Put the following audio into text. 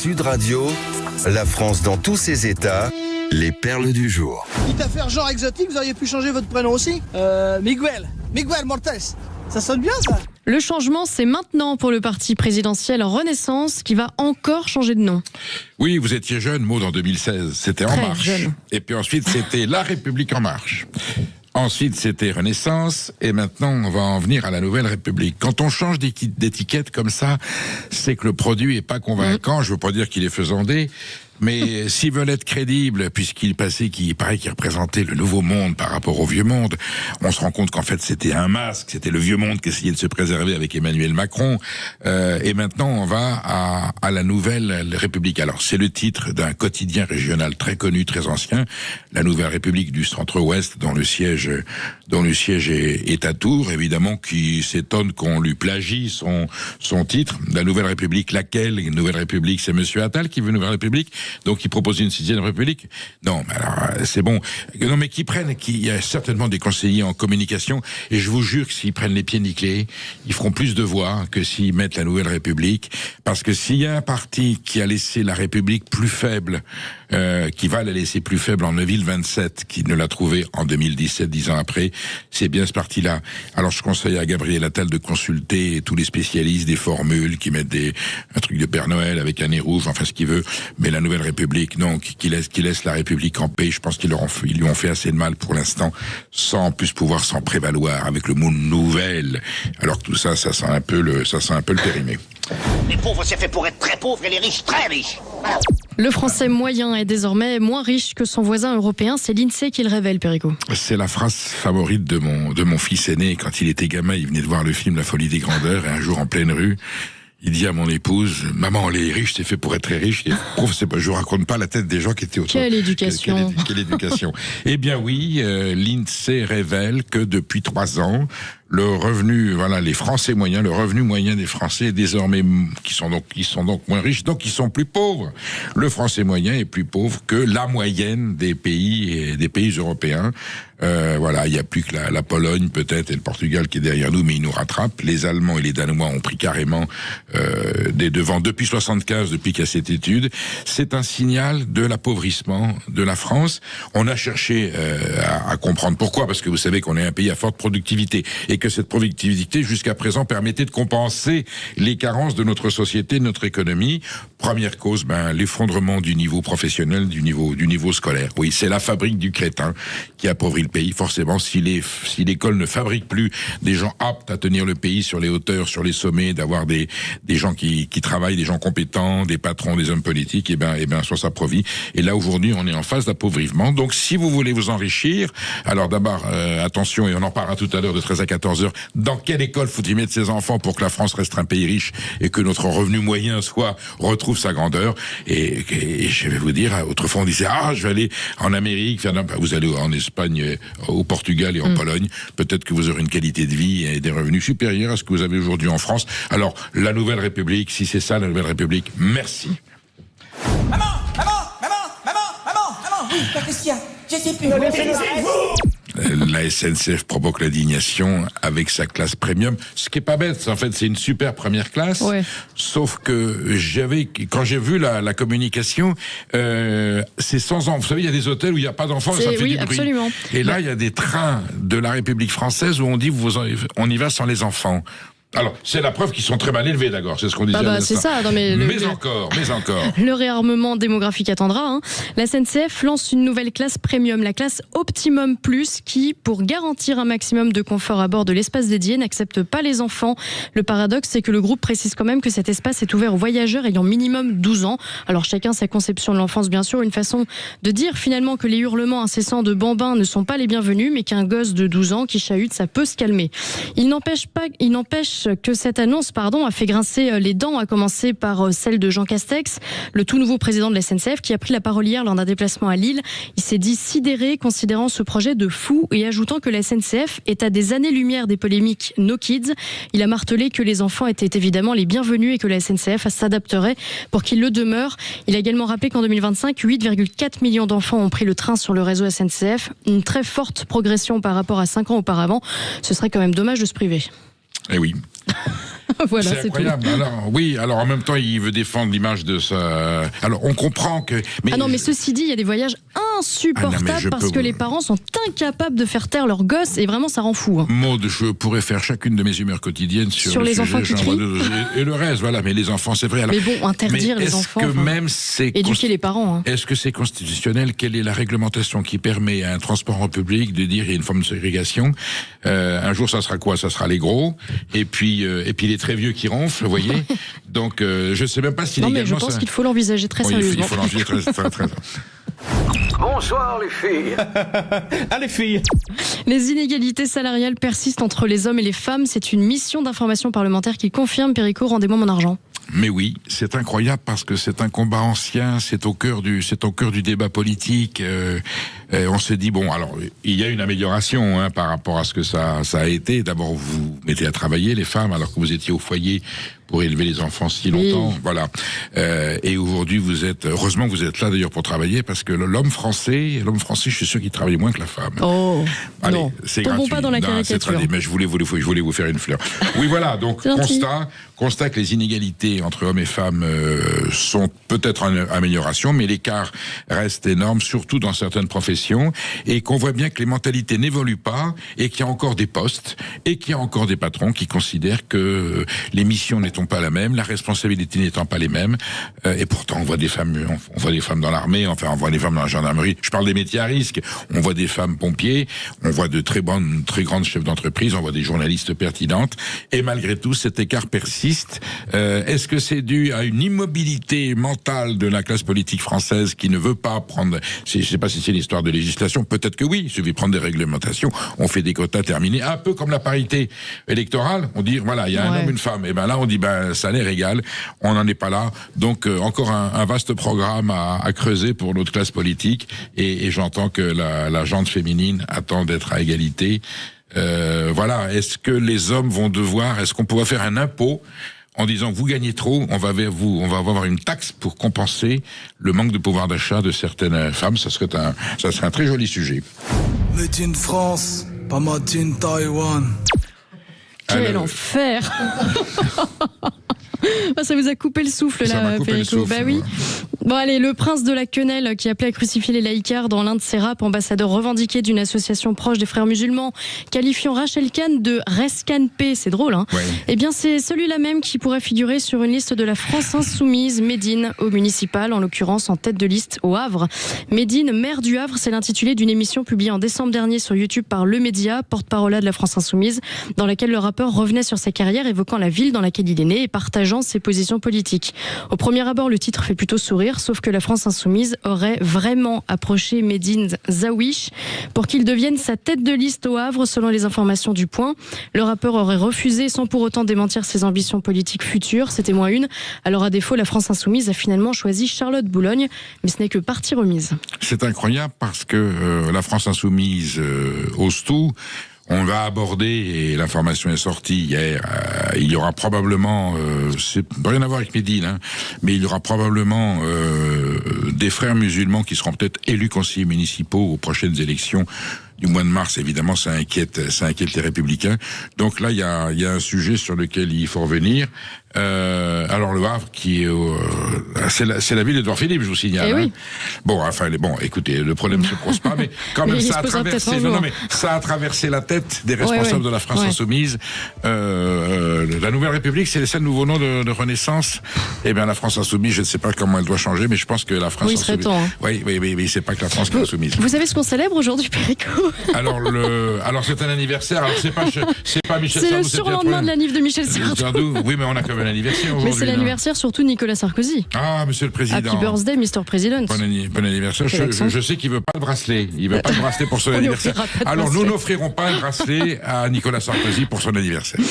Sud Radio, la France dans tous ses états, les perles du jour. Quitte à faire genre exotique, vous auriez pu changer votre prénom aussi. Miguel Mortes. Ça sonne bien, ça. Le changement, c'est maintenant pour le parti présidentiel Renaissance qui va encore changer de nom. Oui, vous étiez jeune, Maud, en 2016. C'était En Marche. Jeune. Et puis ensuite, c'était La République En Marche. Ensuite, c'était Renaissance, et maintenant, on va en venir à la Nouvelle République. Quand on change d'étiquette comme ça, c'est que le produit est pas convaincant. Je veux pas dire qu'il est faisandé, mais s'ils veulent être crédibles, puisqu'il paraît qu'il représentait le nouveau monde par rapport au vieux monde, on se rend compte qu'en fait, c'était un masque, c'était le vieux monde qui essayait de se préserver avec Emmanuel Macron, et maintenant, on va à la Nouvelle République. Alors, c'est le titre d'un quotidien régional très connu, très ancien, la Nouvelle République du Centre-Ouest, dont le siège est à Tours, évidemment, qui s'étonne qu'on lui plagie son titre. La Nouvelle République, laquelle Nouvelle République? C'est Monsieur Attal qui veut Nouvelle République, donc il propose une 6e République. Non, mais alors, c'est bon. Non, mais il y a certainement des conseillers en communication, et je vous jure que s'ils prennent les pieds nickelés, ils feront plus de voix que s'ils mettent la Nouvelle République, parce que s'il y a un parti qui a laissé la République plus faible, qui va la laisser plus faible en 2027, qui ne l'a trouvée en 2017, 10 ans après, c'est bien ce parti-là. Alors je conseille à Gabriel Attal de consulter tous les spécialistes des formules qui mettent un truc de Père Noël avec un nez rouge, enfin ce qu'il veut, mais la Nouvelle République, non, qui laisse la République en paix. Je pense qu'ils lui ont fait assez de mal pour l'instant, sans en plus pouvoir s'en prévaloir avec le mot nouvelle. Alors que tout ça, ça sent un peu le périmé. Les pauvres, c'est fait pour être très pauvres, et les riches, très riches. Voilà. Le français moyen est désormais moins riche que son voisin européen. C'est l'INSEE qui le révèle, Perico. C'est la phrase favorite de mon fils aîné. Quand il était gamin, il venait de voir le film La Folie des Grandeurs, et un jour en pleine rue, il dit à mon épouse, maman, les riches, c'est fait pour être très riche. Je vous raconte pas la tête des gens qui étaient autour. Quelle éducation. Quelle éducation. Eh bien oui, l'INSEE révèle que depuis 3 ans, le revenu, les Français moyens, le revenu moyen des Français est désormais, qui sont donc moins riches, donc ils sont plus pauvres. Le Français moyen est plus pauvre que la moyenne des pays européens. Il n'y a plus que la Pologne peut-être et le Portugal qui est derrière nous, mais ils nous rattrapent. Les Allemands et les Danois ont pris carrément des devants depuis 75, depuis qu'il y a cette étude. C'est un signal de l'appauvrissement de la France. On a cherché à comprendre pourquoi, parce que vous savez qu'on est un pays à forte productivité et que cette productivité jusqu'à présent permettait de compenser les carences de notre société, de notre économie. Première cause, l'effondrement du niveau professionnel, du niveau scolaire. Oui, c'est la fabrique du crétin qui appauvrit le pays. Forcément, si l'école ne fabrique plus des gens aptes à tenir le pays sur les hauteurs, sur les sommets, d'avoir des gens qui travaillent, des gens compétents, des patrons, des hommes politiques, ça s'appauvrit. Et là, aujourd'hui, on est en phase d'appauvrissement. Donc, si vous voulez vous enrichir, alors d'abord, attention, et on en parlera tout à l'heure de 13 à 14 heures, dans quelle école faut-il mettre ses enfants pour que la France reste un pays riche et que notre revenu moyen retrouve sa grandeur. Et je vais vous dire, autrefois on disait, je vais aller en Amérique, vous allez en Espagne, au Portugal et en Pologne, peut-être que vous aurez une qualité de vie et des revenus supérieurs à ce que vous avez aujourd'hui en France. Alors, la Nouvelle République, si c'est ça la Nouvelle République, merci. Maman, oui, qu'est-ce qu'il y a? Je sais plus. La SNCF provoque l'indignation avec sa classe premium. Ce qui est pas bête, en fait, c'est une super première classe. Ouais. Sauf que quand j'ai vu la communication, c'est sans enfants. Vous savez, il y a des hôtels où il n'y a pas d'enfants et ça fait du bruit. Absolument. Et là, il y a des trains de la République française où on dit on y va sans les enfants. Alors, c'est la preuve qu'ils sont très mal élevés, d'accord. C'est ce qu'on disait. C'est ça. Non, mais encore. Le réarmement démographique attendra. La SNCF lance une nouvelle classe premium, la classe Optimum Plus, qui, pour garantir un maximum de confort à bord de l'espace dédié, n'accepte pas les enfants. Le paradoxe, c'est que le groupe précise quand même que cet espace est ouvert aux voyageurs ayant minimum 12 ans. Alors, chacun sa conception de l'enfance, bien sûr. Une façon de dire finalement que les hurlements incessants de bambins ne sont pas les bienvenus, mais qu'un gosse de 12 ans qui chahute, ça peut se calmer. Il n'empêche que cette annonce a fait grincer les dents, à commencer par celle de Jean Castex, le tout nouveau président de la SNCF, qui a pris la parole hier lors d'un déplacement à Lille. Il s'est dit sidéré, considérant ce projet de fou et ajoutant que la SNCF est à des années-lumière des polémiques No Kids. Il a martelé que les enfants étaient évidemment les bienvenus et que la SNCF s'adapterait pour qu'ils le demeurent. Il a également rappelé qu'en 2025, 8,4 millions d'enfants ont pris le train sur le réseau SNCF. Une très forte progression par rapport à 5 ans auparavant. Ce serait quand même dommage de se priver. Eh oui. Voilà, c'est incroyable. Alors en même temps, il veut défendre l'image de sa. Alors on comprend que. Mais ceci dit, il y a des voyages insupportables parce que les parents sont incapables de faire taire leurs gosses et vraiment ça rend fou. Maud, je pourrais faire chacune de mes humeurs quotidiennes sur les sujet, enfants qui crient. Et le reste, voilà. Mais les enfants, c'est vrai. Alors, mais bon, interdire les enfants. Éduquer les parents. Hein. Est-ce que c'est constitutionnel? Quelle est la réglementation qui permet à un transport en public de dire il y a une forme de ségrégation? Un jour, ça sera quoi? Ça sera les gros et puis les très vieux qui ronflent, vous voyez. Donc, je ne sais même pas si légalement... Non, mais je pense qu'il faut l'envisager très sérieusement. Il faut l'envisager très. Bonsoir les filles. Ah, les filles. Les inégalités salariales persistent entre les hommes et les femmes. C'est une mission d'information parlementaire qui confirme. Perico, rendez-moi mon argent. Mais oui, c'est incroyable parce que c'est un combat ancien, c'est au cœur du débat politique. On s'est dit bon, alors il y a une amélioration par rapport à ce que ça a été. D'abord, vous mettez à travailler les femmes alors que vous étiez au foyer pour élever les enfants si longtemps, voilà. Et aujourd'hui, heureusement que vous êtes là d'ailleurs pour travailler parce que l'homme français, je suis sûr qu'il travaille moins que la femme. Oh, allez, non. C'est Tombons gratuit. pas dans la caricature. Mais je voulais vous faire une fleur. Oui, voilà. Donc constat que les inégalités entre hommes et femmes sont peut-être en amélioration, mais l'écart reste énorme, surtout dans certaines professions, et qu'on voit bien que les mentalités n'évoluent pas, et qu'il y a encore des postes, et qu'il y a encore des patrons qui considèrent que les missions n'étant pas la même, la responsabilité n'étant pas les mêmes, et pourtant on voit des femmes dans l'armée, enfin on voit des femmes dans la gendarmerie. Je parle des métiers à risque. On voit des femmes pompiers, on voit de très grandes chefs d'entreprise, on voit des journalistes pertinentes, et malgré tout cet écart persiste. Est-ce que c'est dû à une immobilité mentale de la classe politique française qui ne veut pas prendre, je ne sais pas si c'est l'histoire de législation, peut-être que oui, il suffit de prendre des réglementations, on fait des quotas terminés, un peu comme la parité électorale, on dit voilà, il y a un homme, une femme, et ben là on dit salaire égal, on n'en est pas là, donc encore un vaste programme à creuser pour notre classe politique, et j'entends que la gente féminine attend d'être à égalité. Voilà, est-ce que les hommes vont est-ce qu'on pourrait faire un impôt en disant vous gagnez trop, on va avoir une taxe pour compenser le manque de pouvoir d'achat de certaines femmes. Ça serait un très joli sujet. Made in France, pas made in Taïwan. Quel enfer. Ça vous a coupé le souffle là, Perico. Bah oui. Bon allez, le prince de la quenelle qui appelait à crucifier les laïcards dans l'un de ses raps, ambassadeur revendiqué d'une association proche des frères musulmans, qualifiant Rachel Kahn de rescanpé, c'est drôle hein. Ouais. Eh bien c'est celui-là même qui pourrait figurer sur une liste de la France insoumise, Médine au municipal, en l'occurrence en tête de liste au Havre. Médine, maire du Havre, c'est l'intitulé d'une émission publiée en décembre dernier sur YouTube par Le Média, porte-parole de la France insoumise, dans laquelle le rappeur revenait sur sa carrière, évoquant la ville dans laquelle il est né et partageant ses positions politiques. Au premier abord, le titre fait plutôt sourire, sauf que la France insoumise aurait vraiment approché Médine Zawish pour qu'il devienne sa tête de liste au Havre, selon les informations du Point. Le rappeur aurait refusé, sans pour autant démentir ses ambitions politiques futures, c'était moins une. Alors à défaut, la France insoumise a finalement choisi Charlotte Boulogne, mais ce n'est que partie remise. C'est incroyable parce que la France insoumise ose tout. On va aborder, et l'information est sortie hier, il y aura probablement, c'est rien à voir avec Médine, hein, mais il y aura probablement des frères musulmans qui seront peut-être élus conseillers municipaux aux prochaines élections du mois de mars. Évidemment, ça inquiète les Républicains. Donc là, il y a un sujet sur lequel il faut revenir. Alors le Havre, qui est c'est la ville d'Édouard Philippe, je vous signale. Oui. Bon, écoutez, le problème ne se pose pas, mais quand même ça a traversé la tête des responsables de la France insoumise. La Nouvelle République, c'est le nouveau nom de Renaissance. Eh bien, la France insoumise, je ne sais pas comment elle doit changer, mais je pense que la France insoumise. Temps, hein. Oui, c'est pas que la France qui est insoumise. Vous savez ce qu'on célèbre aujourd'hui, Perico? Alors c'est un anniversaire. Alors c'est pas Michel Sardou. C'est le surlendemain de la NIF de Michel Sardou. Oui, mais on a quand même un anniversaire aujourd'hui. Mais c'est l'anniversaire surtout Nicolas Sarkozy. Ah, Monsieur le Président. Happy birthday, Mr. President. Bon anniversaire. Je sais qu'il veut pas le bracelet. Il veut pas le bracelet pour son anniversaire. Alors nous n'offrirons pas un bracelet à Nicolas Sarkozy pour son anniversaire.